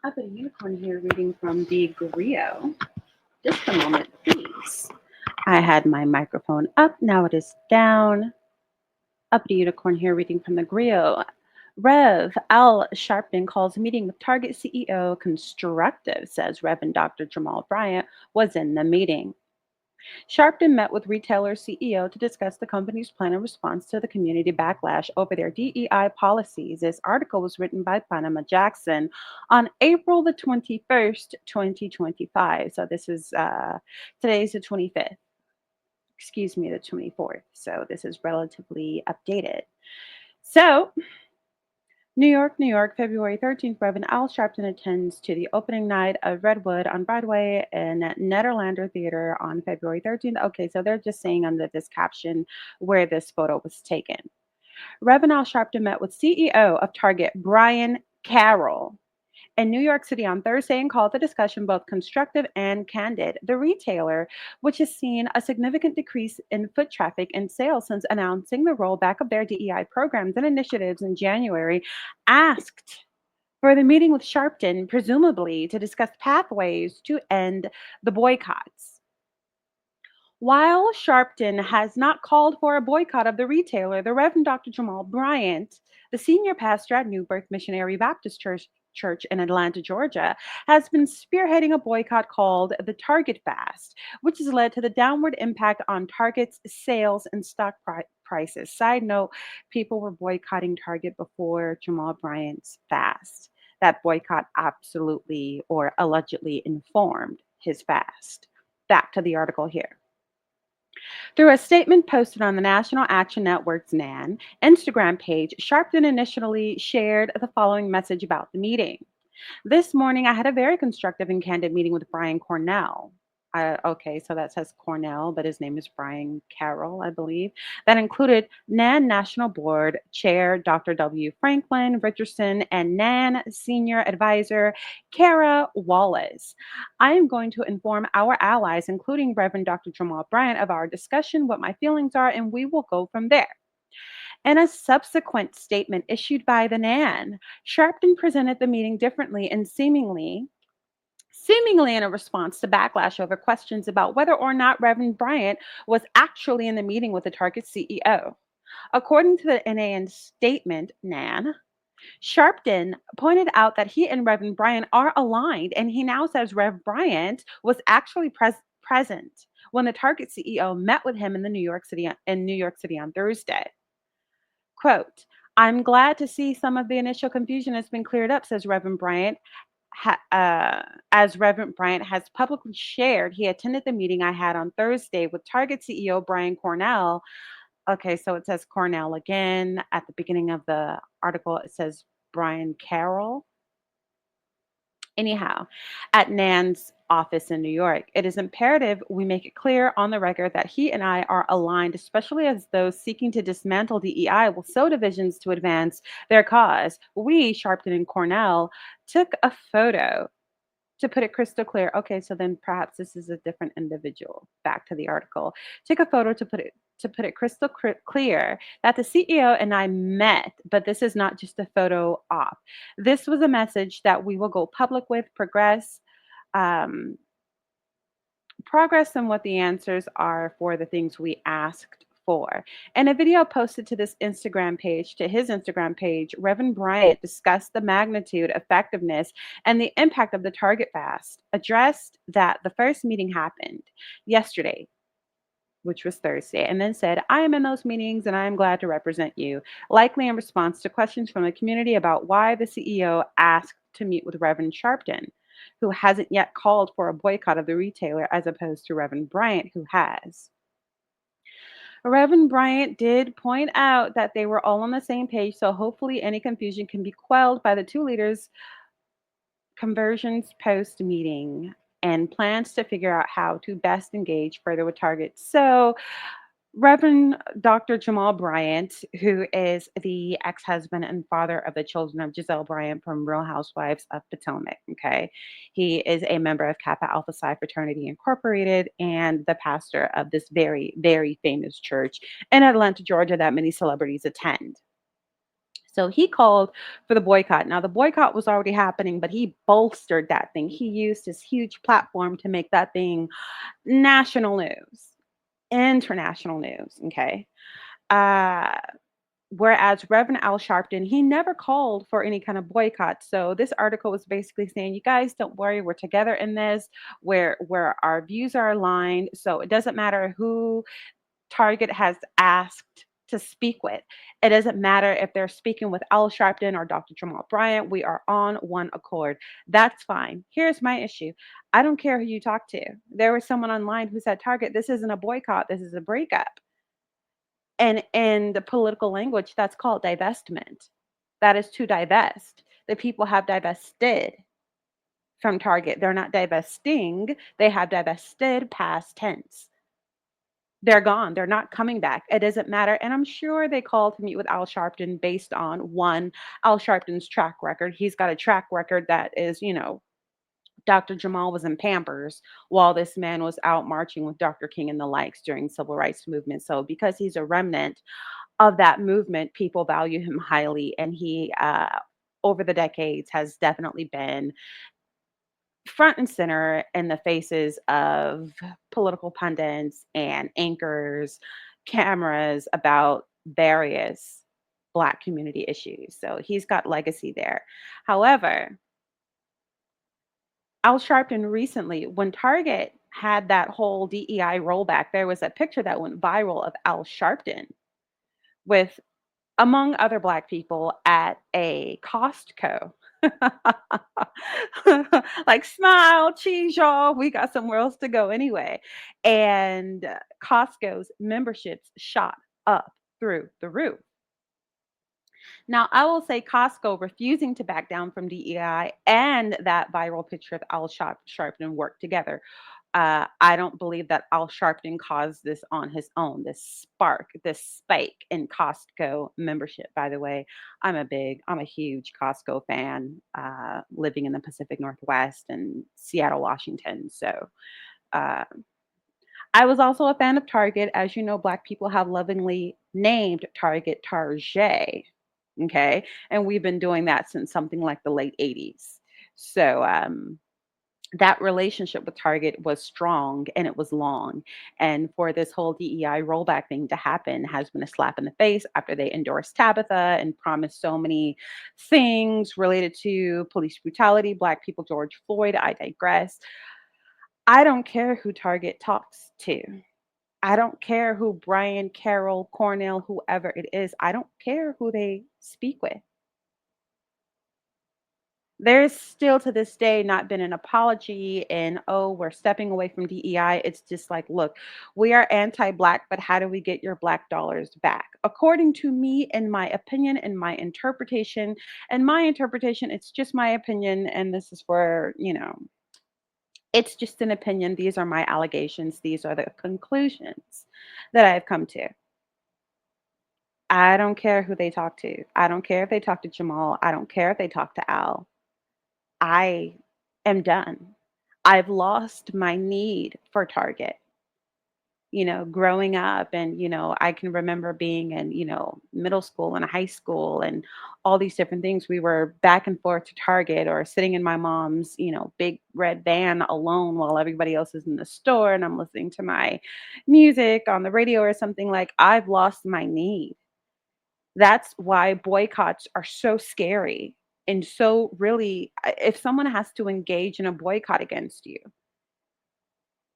Uppity Unicorn here, reading from the Griot. Just a moment, please. I had my microphone up, now it is down. Uppity Unicorn here, reading from the Griot. Rev. Al Sharpton calls meeting with Target CEO constructive, says Reverend Dr. Jamal Bryant was in the meeting. Sharpton met with retailer CEO to discuss the company's plan in response to the community backlash over their DEI policies. This article was written by Panama Jackson on April the 21st, 2025. So this is today's the 25th. Excuse me, the 24th. So this is relatively updated. So New York, New York, February 13th, Reverend Al Sharpton attends to the opening night of Redwood on Broadway and Nederlander Theater on February 13th. Okay, so they're just saying under this caption where this photo was taken. Reverend Al Sharpton met with CEO of Target, Brian Carroll, in New York City on Thursday and called the discussion both constructive and candid. The retailer, which has seen a significant decrease in foot traffic and sales since announcing the rollback of their DEI programs and initiatives in January, asked for the meeting with Sharpton, presumably to discuss pathways to end the boycotts. While Sharpton has not called for a boycott of the retailer, the Reverend Dr. Jamal Bryant, the senior pastor at New Birth Missionary Baptist Church in Atlanta, Georgia, has been spearheading a boycott called the Target Fast, which has led to the downward impact on Target's sales and stock prices. Side note, people were boycotting Target before Jamal Bryant's fast. That boycott absolutely or allegedly informed his fast. Back to the article here. Through a statement posted on the National Action Network's NAN Instagram page, Sharpton initially shared the following message about the meeting. This morning, I had a very constructive and candid meeting with Brian Cornell. Okay, so that says Cornell, but his name is Brian Carroll, I believe. That included NAN National Board Chair Dr. W. Franklin Richardson and NAN Senior Advisor Kara Wallace. I am going to inform our allies, including Reverend Dr. Jamal Bryant, of our discussion, what my feelings are, and we will go from there. In a subsequent statement issued by the NAN, Sharpton presented the meeting differently and seemingly in a response to backlash over questions about whether or not Reverend Bryant was actually in the meeting with the Target CEO. According to the NAN statement, NAN, Sharpton pointed out that he and Reverend Bryant are aligned, and he now says Rev Bryant was actually present when the Target CEO met with him in New York City on Thursday. Quote, I'm glad to see some of the initial confusion has been cleared up, says Reverend Bryant. As Reverend Bryant has publicly shared, he attended the meeting I had on Thursday with Target CEO Brian Cornell. Okay, so it says Cornell again. At the beginning of the article, it says Brian Carroll. Anyhow, at Nan's office in New York, it is imperative we make it clear on the record that he and I are aligned, especially as those seeking to dismantle DEI will sow divisions to advance their cause. We, Sharpton and Cornell, took a photo to put it crystal clear. Okay, so then perhaps this is a different individual. Back to the article. Took a photo to put it crystal clear that the CEO and I met, but this is not just a photo op. This was a message that we will go public with, um, progress and what the answers are for the things we asked for. In a video posted to his Instagram page, Reverend Bryant discussed the magnitude, effectiveness, and the impact of the Target fast, addressed that the first meeting happened yesterday, which was Thursday, and then said, I am in those meetings and I am glad to represent you, likely in response to questions from the community about why the CEO asked to meet with Reverend Sharpton, who hasn't yet called for a boycott of the retailer, as opposed to Reverend Bryant, who has. Reverend Bryant did point out that they were all on the same page, so hopefully any confusion can be quelled by the two leaders' conversions post meeting and plans to figure out how to best engage further with Target. So, Reverend Dr. Jamal Bryant, who is the ex husband and father of the children of Giselle Bryant from Real Housewives of Potomac. Okay. He is a member of Kappa Alpha Psi Fraternity Incorporated and the pastor of this very, very famous church in Atlanta, Georgia, that many celebrities attend. So he called for the boycott. Now, the boycott was already happening, but he bolstered that thing. He used his huge platform to make that thing national news, international news. Okay. Uh, Whereas Reverend Al Sharpton, he never called for any kind of boycott. So this article was basically saying, you guys don't worry, we're together in this, where our views are aligned. So it doesn't matter who Target has asked to speak with. It doesn't matter if they're speaking with Al Sharpton or Dr. Jamal Bryant. We are on one accord. That's fine. Here's my issue. I don't care who you talk to. There was someone online who said, Target, this isn't a boycott, this is a breakup. And in the political language, that's called divestment. That is to divest. The people have divested from Target. They're not divesting, they have divested past tense. They're gone. They're not coming back. It doesn't matter. And I'm sure they called to meet with Al Sharpton based on one, Al Sharpton's track record. He's got a track record that is, Dr. Jamal was in Pampers while this man was out marching with Dr. King and the likes during civil rights movement. So because he's a remnant of that movement, people value him highly. And he, over the decades, has definitely been front and center in the faces of political pundits and anchors, cameras about various Black community issues. So he's got legacy there. However, Al Sharpton recently, when Target had that whole DEI rollback, there was a picture that went viral of Al Sharpton with, among other Black people, at a Costco. Like, smile, cheese, y'all. We got somewhere else to go anyway. And Costco's memberships shot up through the roof. Now, I will say Costco refusing to back down from DEI and that viral picture of Al Sharpton worked together. I don't believe that Al Sharpton caused this on his own, this spark, this spike in Costco membership. By the way, I'm a huge Costco fan, living in the Pacific Northwest and Seattle, Washington. So uh, I was also a fan of Target. As you know, Black people have lovingly named Target Target. Okay. And we've been doing that since something like the late 80s. So, that relationship with Target was strong and it was long. And for this whole DEI rollback thing to happen has been a slap in the face after they endorsed Tabitha and promised so many things related to police brutality, Black people, George Floyd. I digress. I don't care who Target talks to. I don't care who Brian, Carol, Cornell, whoever it is. I don't care who they speak with. There's still to this day not been an apology and, oh, we're stepping away from DEI. It's just like, look, we are anti-Black, but how do we get your Black dollars back? According to me, in my opinion, in my interpretation, it's just my opinion. And this is for, it's just an opinion. These are my allegations. These are the conclusions that I've come to. I don't care who they talk to. I don't care if they talk to Jamal. I don't care if they talk to Al. I am done. I've lost my need for Target. Growing up, and I can remember being in, middle school and high school and all these different things. We were back and forth to Target or sitting in my mom's, big red van alone while everybody else is in the store and I'm listening to my music on the radio or something. Like, I've lost my need. That's why boycotts are so scary. And so, really, if someone has to engage in a boycott against you,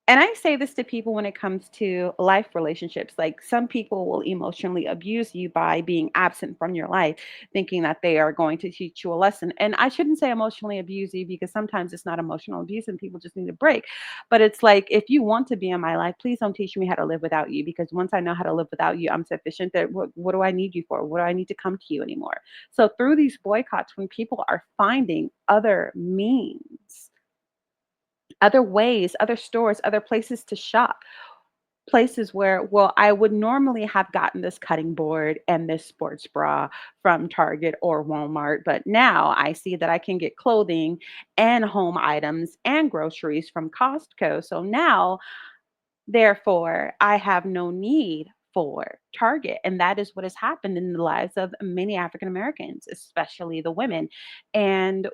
and I say this to people when it comes to life relationships, like, some people will emotionally abuse you by being absent from your life, thinking that they are going to teach you a lesson. And I shouldn't say emotionally abuse you because sometimes it's not emotional abuse and people just need a break. But it's like, if you want to be in my life, please don't teach me how to live without you, because once I know how to live without you, I'm sufficient. That what do I need you for? What do I need to come to you anymore? So through these boycotts, when people are finding other means, other ways, other stores, other places to shop, places where, well, I would normally have gotten this cutting board and this sports bra from Target or Walmart, but now I see that I can get clothing and home items and groceries from Costco. So now, therefore, I have no need for Target. And that is what has happened in the lives of many African Americans, especially the women. And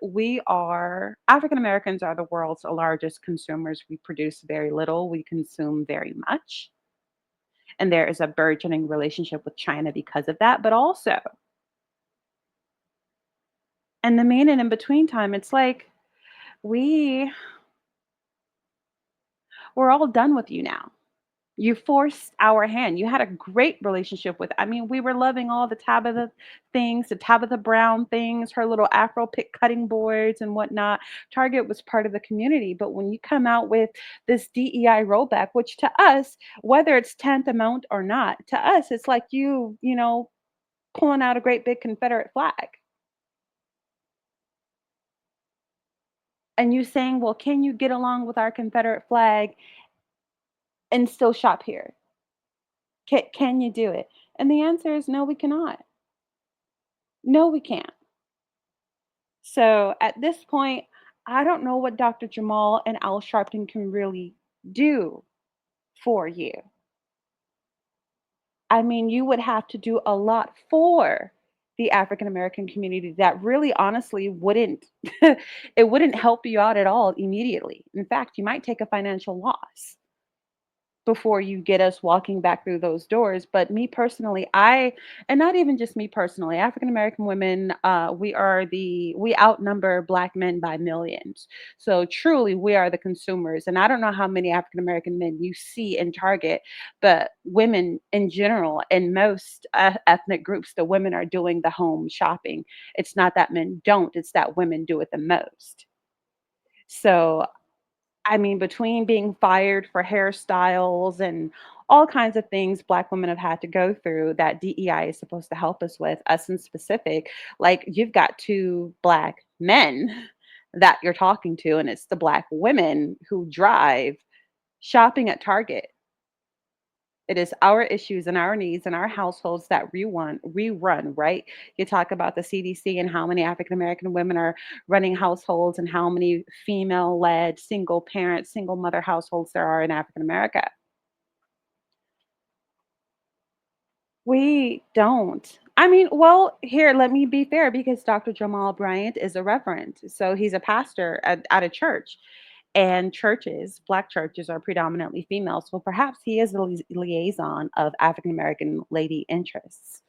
African Americans are the world's largest consumers. We produce very little, we consume very much. And there is a burgeoning relationship with China because of that. But also, in the mean and in between time, it's like we we're all done with you now. You forced our hand. You had a great relationship with, I mean, we were loving all the Tabitha things, the Tabitha Brown things, her little Afro pick cutting boards and whatnot. Target was part of the community. But when you come out with this DEI rollback, which to us, whether it's tantamount or not, to us, it's like pulling out a great big Confederate flag. And you saying, well, can you get along with our Confederate flag and still shop here? Can you do it? And the answer is no, we cannot. No, we can't. So at this point, I don't know what Dr. Jamal and Al Sharpton can really do for you. I mean, you would have to do a lot for the African American community that really honestly wouldn't it wouldn't help you out at all immediately. In fact, you might take a financial loss before you get us walking back through those doors. But me personally, and not even just me personally, African American women, we outnumber Black men by millions. So truly, we are the consumers. And I don't know how many African American men you see in Target, but women in general, in most ethnic groups, the women are doing the home shopping. It's not that men don't; it's that women do it the most. So I mean, between being fired for hairstyles and all kinds of things Black women have had to go through that DEI is supposed to help us with, us in specific, like you've got two Black men that you're talking to, and it's the Black women who drive shopping at Target. It is our issues and our needs and our households that we run, right? You talk about the CDC and how many African American women are running households and how many female led, single parent, single mother households there are in African America. We don't. I mean, well, here, let me be fair because Dr. Jamal Bryant is a reverend. So he's a pastor at a church. And churches, Black churches, are predominantly female. So perhaps he is the liaison of African American lady interests.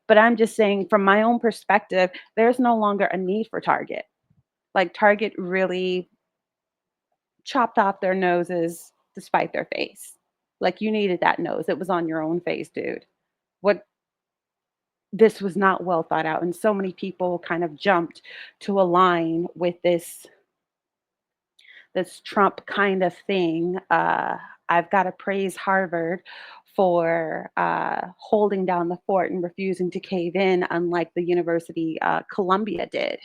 But I'm just saying, from my own perspective, there's no longer a need for Target. Like, Target really chopped off their noses to spite their face. Like, you needed that nose. It was on your own face, dude. What This was not well thought out. And so many people kind of jumped to align with this Trump kind of thing. I've got to praise Harvard for holding down the fort and refusing to cave in, unlike the University Columbia did.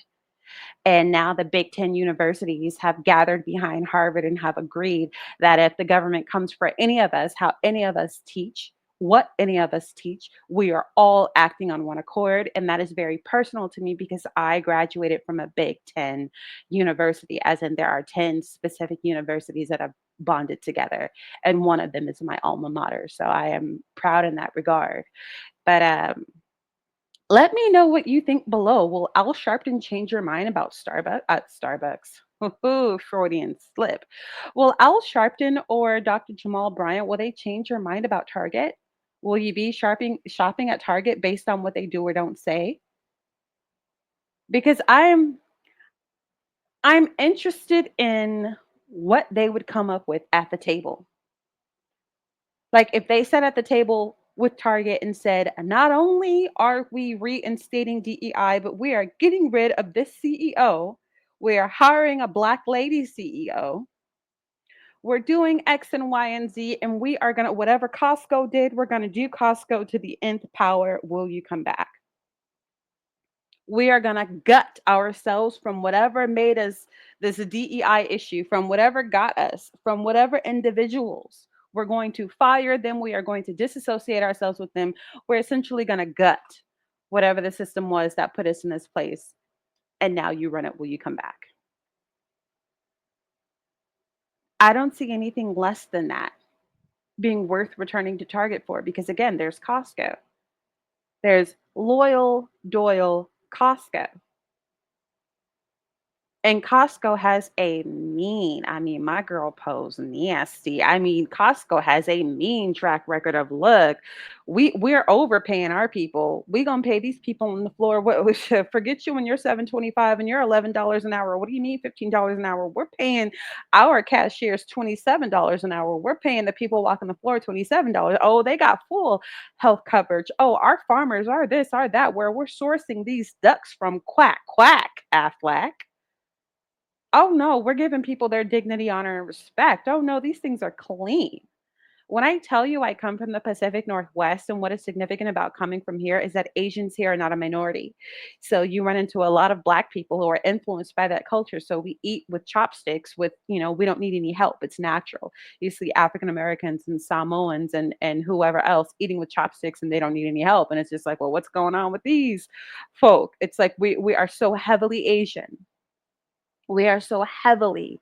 And now the Big Ten universities have gathered behind Harvard and have agreed that if the government comes for any of us, how any of us teach, what any of us teach, we are all acting on one accord. And that is very personal to me because I graduated from a Big Ten university, as in there are 10 specific universities that have bonded together. And one of them is my alma mater. So I am proud in that regard. But let me know what you think below. Will Al Sharpton change your mind about Starbucks? Ooh, Freudian slip. Will Al Sharpton or Dr. Jamal Bryant, will they change your mind about Target? Will you be shopping at Target based on what they do or don't say? Because I'm interested in what they would come up with at the table. Like if they sat at the table with Target and said, not only are we reinstating DEI, but we are getting rid of this CEO. We are hiring a Black lady CEO. We're doing X and Y and Z, and we are going to, whatever Costco did, we're going to do Costco to the nth power. Will you come back? We are going to gut ourselves from whatever made us this DEI issue, from whatever got us, from whatever individuals. We're going to fire them. We are going to disassociate ourselves with them. We're essentially going to gut whatever the system was that put us in this place. And now you run it. Will you come back? I don't see anything less than that. being worth returning to Target for, because again, there's Costco. There's Loyal, Doyle, Costco. And Costco has a mean, I mean, my girl Poe's nasty. I mean, Costco has a mean track record of, look, we're overpaying our people. We gonna pay these people on the floor. What forget you when you're 7.25 and you're $11 an hour. What do you mean $15 an hour? We're paying our cashiers $27 an hour. We're paying the people walking the floor $27. Oh, they got full health coverage. Oh, our farmers are this, are that, where we're sourcing these ducks from quack, quack, Aflac. Oh, no, we're giving people their dignity, honor, and respect. Oh, no, these things are clean. When I tell you I come from the Pacific Northwest, and what is significant about coming from here is that Asians here are not a minority. So you run into a lot of Black people who are influenced by that culture. So we eat with chopsticks with, we don't need any help. It's natural. You see African Americans and Samoans and whoever else eating with chopsticks and they don't need any help. And it's just like, well, what's going on with these folk? It's like we are so heavily Asian. We are so heavily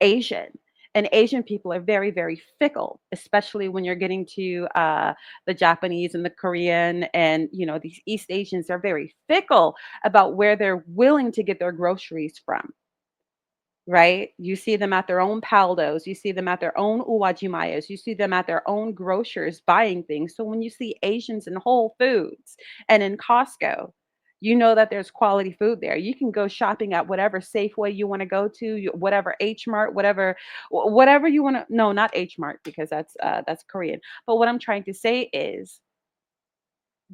Asian. And Asian people are very, very fickle, especially when you're getting to the Japanese and the Korean and these East Asians are very fickle about where they're willing to get their groceries from. Right? You see them at their own Paldos, you see them at their own Uwajimayas, you see them at their own grocers buying things. So when you see Asians in Whole Foods and in Costco, you know that there's quality food there. You can go shopping at whatever Safeway you want to go to, whatever H Mart, whatever you want to. No, not H Mart because that's Korean. But what I'm trying to say is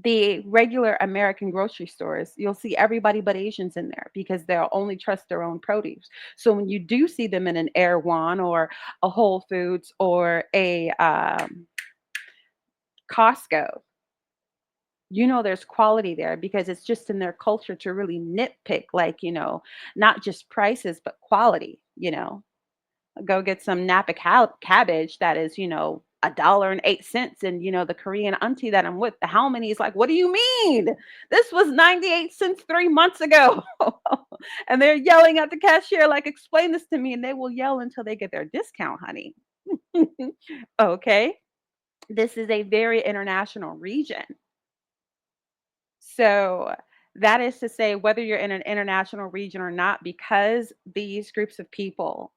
the regular American grocery stores, you'll see everybody but Asians in there because they'll only trust their own produce. So when you do see them in an Erewhon or a Whole Foods or a Costco, you know there's quality there because it's just in their culture to really nitpick, like, not just prices, but quality. Go get some Napa cabbage that is, $1.08. And, the Korean auntie that I'm with, the how many is like, what do you mean? This was 98 cents 3 months ago. And they're yelling at the cashier, like, explain this to me. And they will yell until they get their discount, honey. Okay. This is a very international region. So that is to say, whether you're in an international region or not, because these groups of people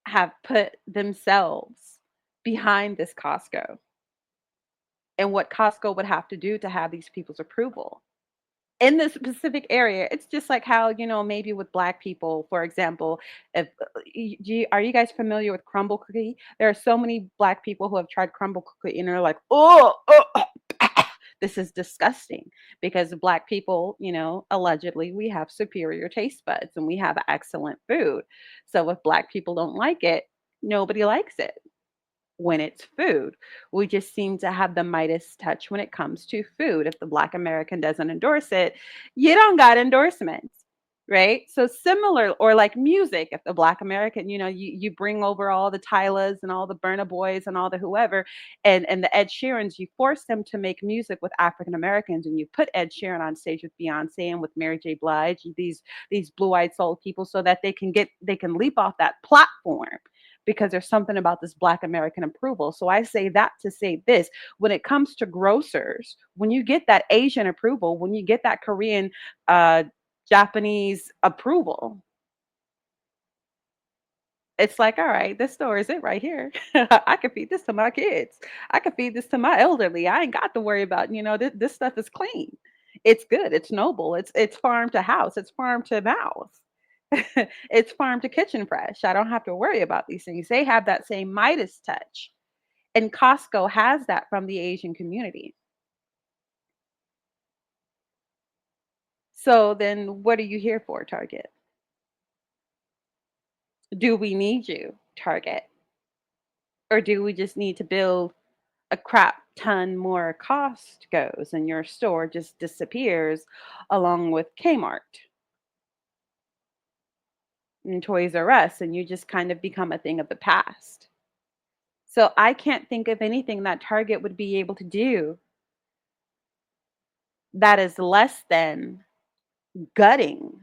have put themselves behind this Costco and what Costco would have to do to have these people's approval. In this specific area, it's just like how, maybe with Black people, for example, if are you guys familiar with crumble cookie? There are so many Black people who have tried crumble cookie and they're like, oh, this is disgusting because Black people, allegedly we have superior taste buds and we have excellent food. So if Black people don't like it, nobody likes it when it's food. We just seem to have the Midas touch when it comes to food. If the Black American doesn't endorse it, you don't got endorsements. Right. So similar, or like music, if the Black American, you bring over all the Tylas and all the Burna Boys and all the whoever and the Ed Sheerans, you force them to make music with African Americans and you put Ed Sheeran on stage with Beyonce and with Mary J. Blige, these blue-eyed soul people so that they can leap off that platform because there's something about this Black American approval. So I say that to say this: when it comes to grocers, when you get that Asian approval, when you get that Korean, Japanese approval, it's like, all right, this store is it right here. I can feed this to my kids. I can feed this to my elderly. I ain't got to worry about, this stuff is clean. It's good. It's noble. It's farm to house. It's farm to mouth. It's farm to kitchen fresh. I don't have to worry about these things. They have that same Midas touch. And Costco has that from the Asian community. So then what are you here for, Target? Do we need you, Target? Or do we just need to build a crap ton more cost goes and your store just disappears along with Kmart and Toys R Us and you just kind of become a thing of the past? So I can't think of anything that Target would be able to do that is less than gutting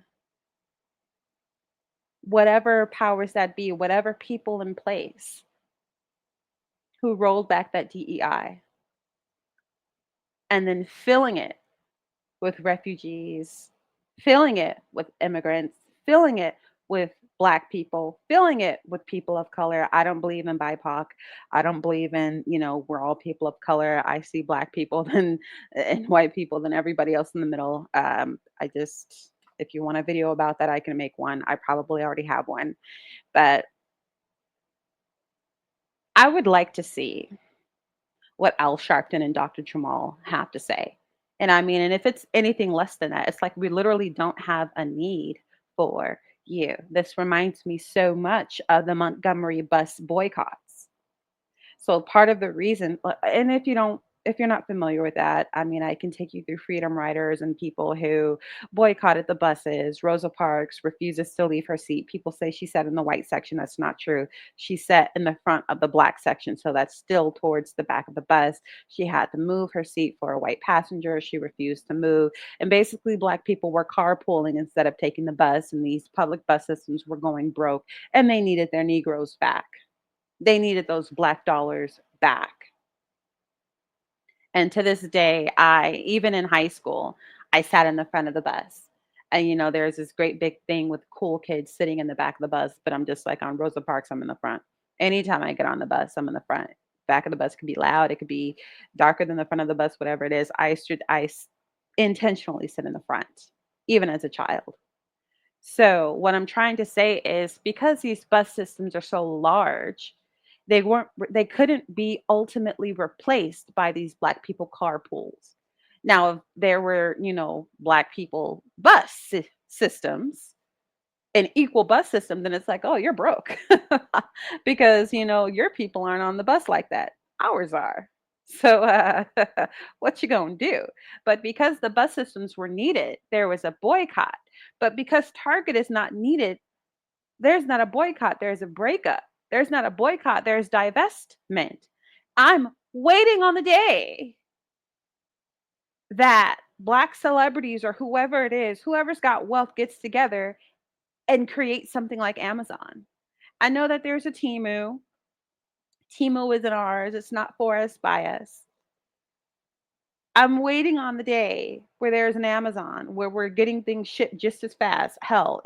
whatever powers that be, whatever people in place who rolled back that DEI and then filling it with refugees, filling it with immigrants, filling it with Black people, filling it with people of color. I don't believe in BIPOC. I don't believe in, we're all people of color. I see Black people than and white people than everybody else in the middle. If you want a video about that, I can make one. I probably already have one, but I would like to see what Al Sharpton and Dr. Jamal have to say. And I mean, and if it's anything less than that, it's like we literally don't have a need for you. This reminds me so much of the Montgomery bus boycotts. So part of the reason, and if you're not familiar with that, I mean, I can take you through freedom riders and people who boycotted the buses. Rosa Parks refuses to leave her seat. People say she sat in the white section. That's not true. She sat in the front of the black section, so that's still towards the back of the bus. She had to move her seat for a white passenger. She refused to move. And basically, Black people were carpooling instead of taking the bus, and these public bus systems were going broke, and they needed their Negroes back. They needed those Black dollars back. And to this day, even in high school, I sat in the front of the bus. And there's this great big thing with cool kids sitting in the back of the bus, but I'm just like on Rosa Parks, I'm in the front. Anytime I get on the bus, I'm in the front. Back of the bus could be loud, it could be darker than the front of the bus, whatever it is. Intentionally sit in the front, even as a child. So what I'm trying to say is because these bus systems are so large, they couldn't be ultimately replaced by these Black people carpools. Now, if there were, Black people systems, an equal bus system, then it's like, oh, you're broke because your people aren't on the bus like that. Ours are. So what you gonna do? But because the bus systems were needed, there was a boycott. But because Target is not needed, there's not a boycott, there's a breakup. There's not a boycott, there's divestment. I'm waiting on the day that Black celebrities or whoever it is, whoever's got wealth gets together and creates something like Amazon. I know that there's a Temu. Temu isn't ours, it's not for us, by us. I'm waiting on the day where there's an Amazon where we're getting things shipped just as fast. Hell,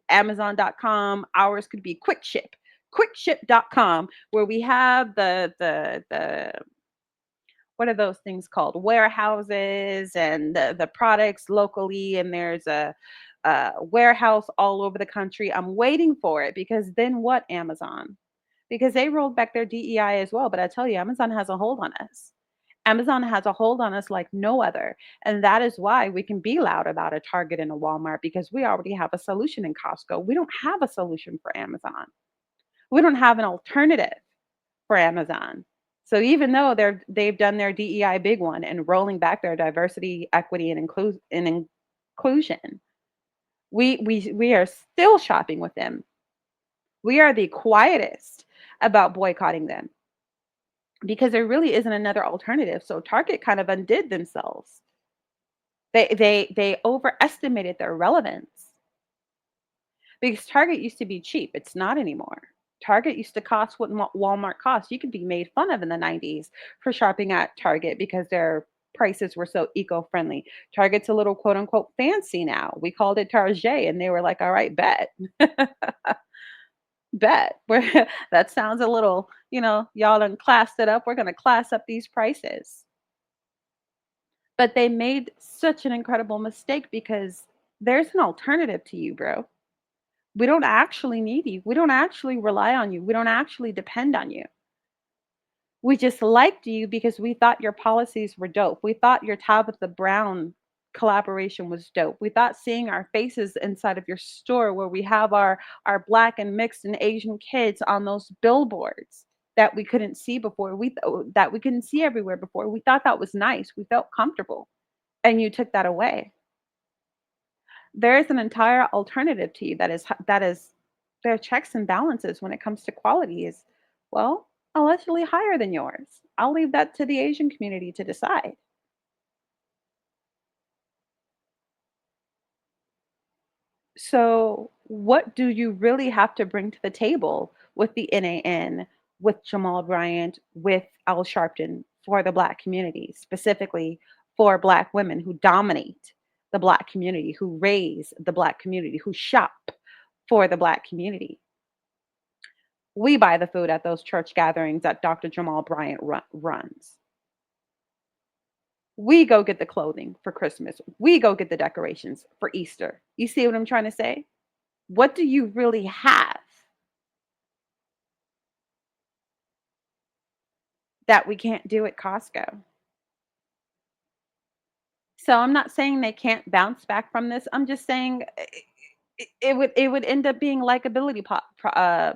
Amazon.com, ours could be quickship.com, where we have the what are those things called? Warehouses and the products locally, and there's a warehouse all over the country. I'm waiting for it because then what, Amazon? Because they rolled back their DEI as well. But I tell you, Amazon has a hold on us. Amazon has a hold on us like no other. And that is why we can be loud about a Target and a Walmart because we already have a solution in Costco. We don't have a solution for Amazon. We don't have an alternative for Amazon. So even though they've done their DEI big one and rolling back their diversity, equity, and inclusion, we are still shopping with them. We are the quietest about boycotting them because there really isn't another alternative. So Target kind of undid themselves. They overestimated their relevance because Target used to be cheap. It's not anymore. Target used to cost what Walmart cost. You could be made fun of in the 90s for shopping at Target because their prices were so eco-friendly. Target's a little quote unquote fancy now. We called it Target and they were like, all right, bet. Bet. That sounds a little, y'all done classed it up. We're going to class up these prices. But they made such an incredible mistake because there's an alternative to you, bro. We don't actually need you. We don't actually rely on you. We don't actually depend on you. We just liked you because we thought your policies were dope. We thought your Tabitha Brown collaboration was dope. We thought seeing our faces inside of your store where we have our Black and mixed and Asian kids on those billboards that we couldn't see before, that we couldn't see everywhere before. We thought that was nice. We felt comfortable. And you took that away. There is an entire alternative to you that is their checks and balances when it comes to quality is, well, allegedly higher than yours. I'll leave that to the Asian community to decide. So, what do you really have to bring to the table with the NAN with Jamal Bryant, with Al Sharpton for the Black community, specifically for Black women who dominate the Black community, who raise the Black community, who shop for the Black community. We buy the food at those church gatherings that Dr. Jamal Bryant runs. We go get the clothing for Christmas. We go get the decorations for Easter. You see what I'm trying to say? What do you really have that we can't do at Costco? So I'm not saying they can't bounce back from this. I'm just saying it would end up being likability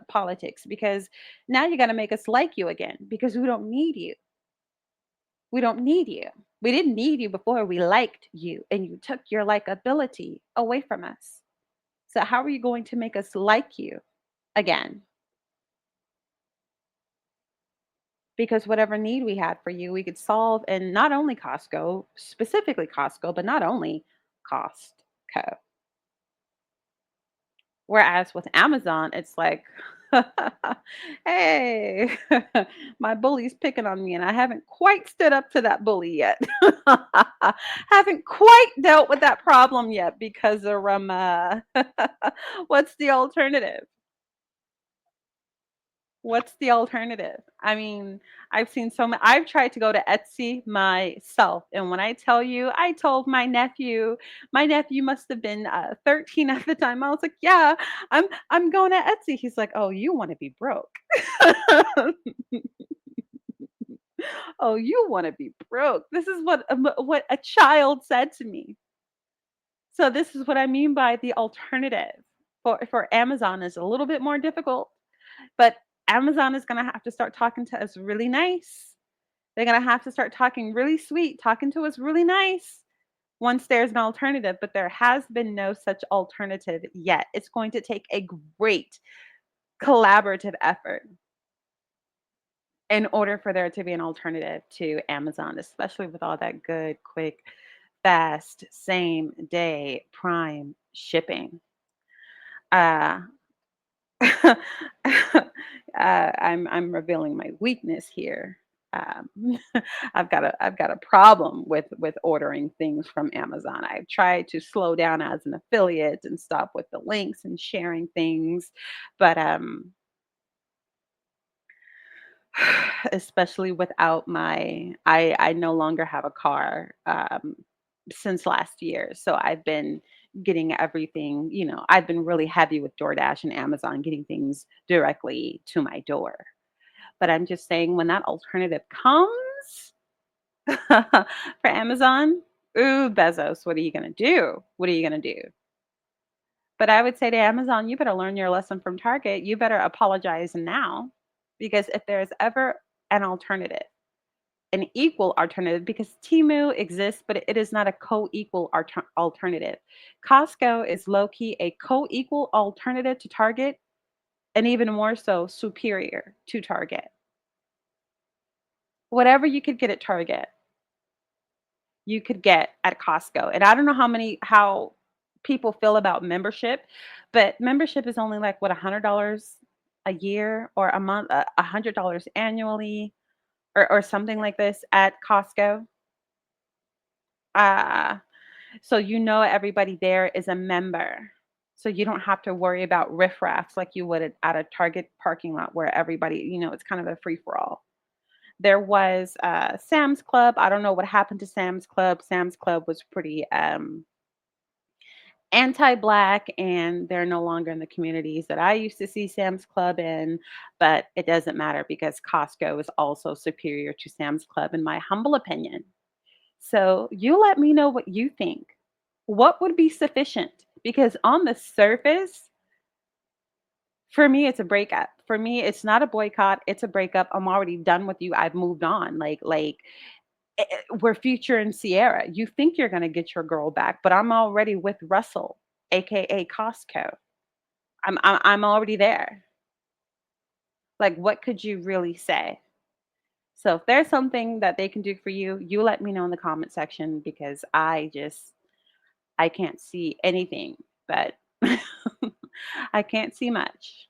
politics, because now you got to make us like you again because we don't need you. We don't need you. We didn't need you before we liked you, and you took your likability away from us. So how are you going to make us like you again? Because whatever need we had for you, we could solve in not only Costco, specifically Costco, but not only Costco. Whereas with Amazon, it's like, hey, my bully's picking on me, and I haven't quite stood up to that bully yet. Haven't quite dealt with that problem yet because of what's the alternative? What's the alternative? I mean, I've seen so many. I've tried to go to Etsy myself, and when I tell you, I told my nephew must have been 13 at the time. I was like, "Yeah, I'm going to Etsy." He's like, "Oh, you want to be broke? Oh, you want to be broke?" This is what a child said to me. So this is what I mean by the alternative. For Amazon is a little bit more difficult. But Amazon is gonna have to start talking to us really nice. They're gonna have to start talking really sweet, talking to us really nice once there's an alternative, but there has been no such alternative yet. It's going to take a great collaborative effort in order for there to be an alternative to Amazon, especially with all that good, quick, fast, same day prime shipping. Uh, I'm revealing my weakness here. Um, I've got a problem with ordering things from Amazon. I've tried to slow down as an affiliate and stop with the links and sharing things, but especially without I no longer have a car since last year, so I've been getting everything. I've been really heavy with DoorDash and Amazon, getting things directly to my door. But I'm just saying, when that alternative comes for Amazon, ooh, Bezos, what are you going to do? What are you going to do? But I would say to Amazon, you better learn your lesson from Target. You better apologize now, because if there's ever an alternative, an equal alternative, because Timu exists, but it is not a co-equal alternative. Costco is low key a co-equal alternative to Target, and even more so superior to Target. Whatever you could get at Target, you could get at Costco. And I don't know how people feel about membership, but membership is only like what, $100 a year or a month, $100 annually, or something like this at Costco. Uh, so everybody there is a member. So you don't have to worry about riffraffs like you would at a Target parking lot where everybody, it's kind of a free for all. There was Sam's Club. I don't know what happened to Sam's Club. Sam's Club was pretty anti-black, and they're no longer in the communities that I used to see Sam's Club in. But it doesn't matter because Costco is also superior to Sam's Club, in my humble opinion. So you let me know what you think. What would be sufficient? Because on the surface, for me, it's a breakup. For me, it's not a boycott. It's a breakup. I'm already done with you. I've moved on. We're Future and Sierra. You think you're gonna get your girl back, but I'm already with Russell, aka Costco. I'm already there. Like, what could you really say? So if there's something that they can do for you, you let me know in the comment section, because I can't see anything, but I can't see much.